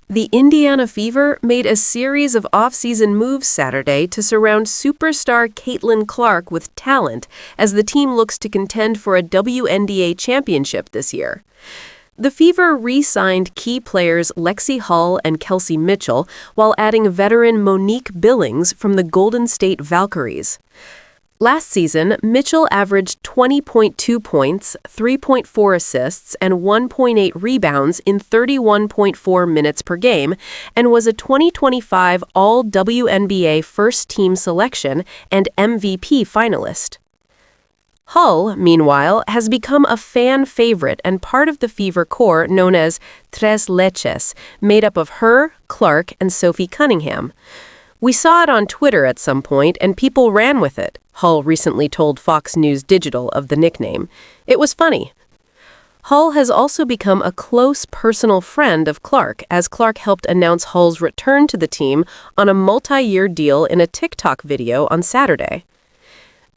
The Indiana Fever made a series of off-season moves Saturday to surround superstar Caitlin Clark with talent as the team looks to contend for a WNBA championship this year. The Fever re-signed key players Lexie and Kelsey Mitchell while adding veteran Monique Billings from the Golden State Valkyries. Last season, Mitchell averaged 20.2 points, 3.4 assists, and 1.8 rebounds in 31.4 minutes per game, and was a 2025 All-WNBA First Team selection and MVP finalist. Hull, meanwhile, has become a fan favorite and part of the Fever core known as Tres Leches, made up of her, Clark, and Sophie Cunningham. We saw it on Twitter at some point, and people ran with it, Hull recently told Fox News Digital of the nickname. It was funny. Hull has also become a close personal friend of Clark, as Clark helped announce Hull's return to the team on a multi-year deal in a TikTok video on Saturday.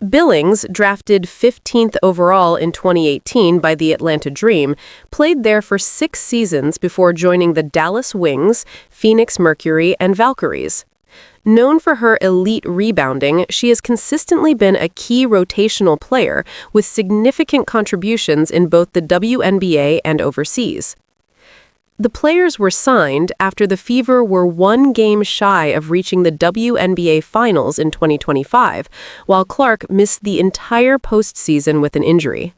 Billings, drafted 15th overall in 2018 by the Atlanta Dream, played there for 6 seasons before joining the Dallas Wings, Phoenix Mercury, and Valkyries. Known for her elite rebounding, she has consistently been a key rotational player with significant contributions in both the WNBA and overseas. The players were signed after the Fever were 1 game shy of reaching the WNBA Finals in 2025, while Clark missed the entire postseason with an injury.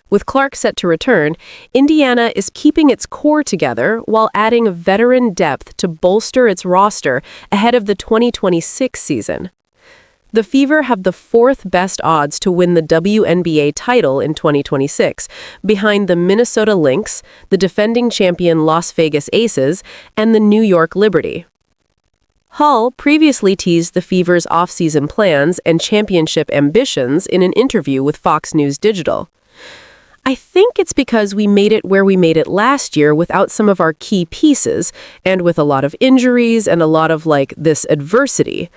With Clark set to return, Indiana is keeping its core together while adding veteran depth to bolster its roster ahead of the 2026 season. The Fever have the 4th best odds to win the WNBA title in 2026, behind the Minnesota Lynx, the defending champion Las Vegas Aces, and the New York Liberty. Hull previously teased the Fever's off-season plans and championship ambitions in an interview with Fox News Digital. I think it's because we made it where we made it last year without some of our key pieces, and with a lot of injuries and a lot of, this adversity.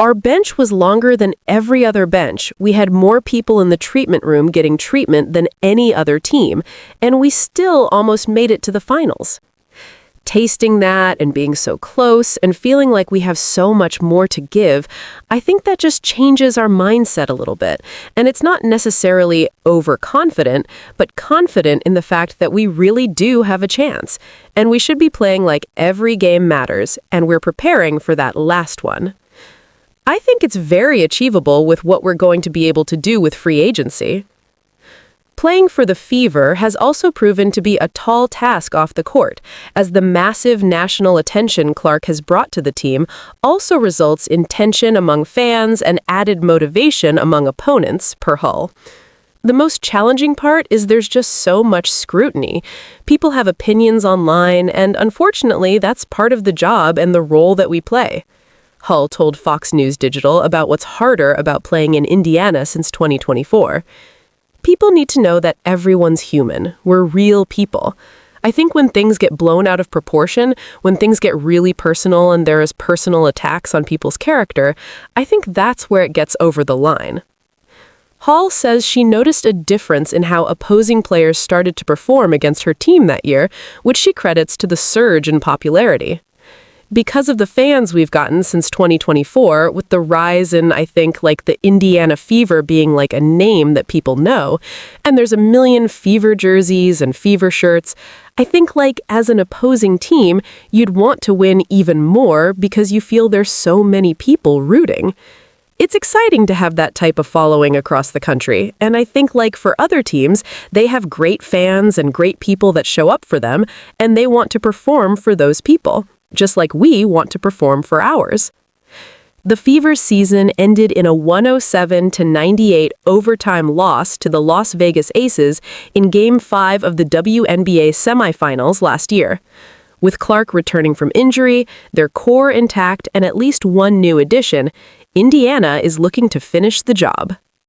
Our bench was longer than every other bench. We had more people in the treatment room getting treatment than any other team, and we still almost made it to the finals. Tasting that and being so close and feeling like we have so much more to give, I think that just changes our mindset a little bit. And it's not necessarily overconfident, but confident in the fact that we really do have a chance. And we should be playing like every game matters, and we're preparing for that last one. I think it's very achievable with what we're going to be able to do with free agency. Playing for the Fever has also proven to be a tall task off the court, as the massive national attention Clark has brought to the team also results in tension among fans and added motivation among opponents, per Hull. The most challenging part is there's just so much scrutiny. People have opinions online, and unfortunately, that's part of the job and the role that we play. Hull told Fox News Digital about what's harder about playing in Indiana since 2024. People need to know that everyone's human. We're real people. I think when things get blown out of proportion, when things get really personal and there is personal attacks on people's character, I think that's where it gets over the line. Hull says she noticed a difference in how opposing players started to perform against her team that year, which she credits to the surge in popularity. Because of the fans we've gotten since 2024, with the rise in, I think, the Indiana Fever being a name that people know, and there's a million Fever jerseys and Fever shirts, I think as an opposing team, you'd want to win even more because you feel there's so many people rooting. It's exciting to have that type of following across the country, and I think for other teams, they have great fans and great people that show up for them, and they want to perform for those people, just like we want to perform for ours. The Fever's season ended in a 107-98 overtime loss to the Las Vegas Aces in Game 5 of the WNBA semifinals last year. With Clark returning from injury, their core intact, and at least one new addition, Indiana is looking to finish the job.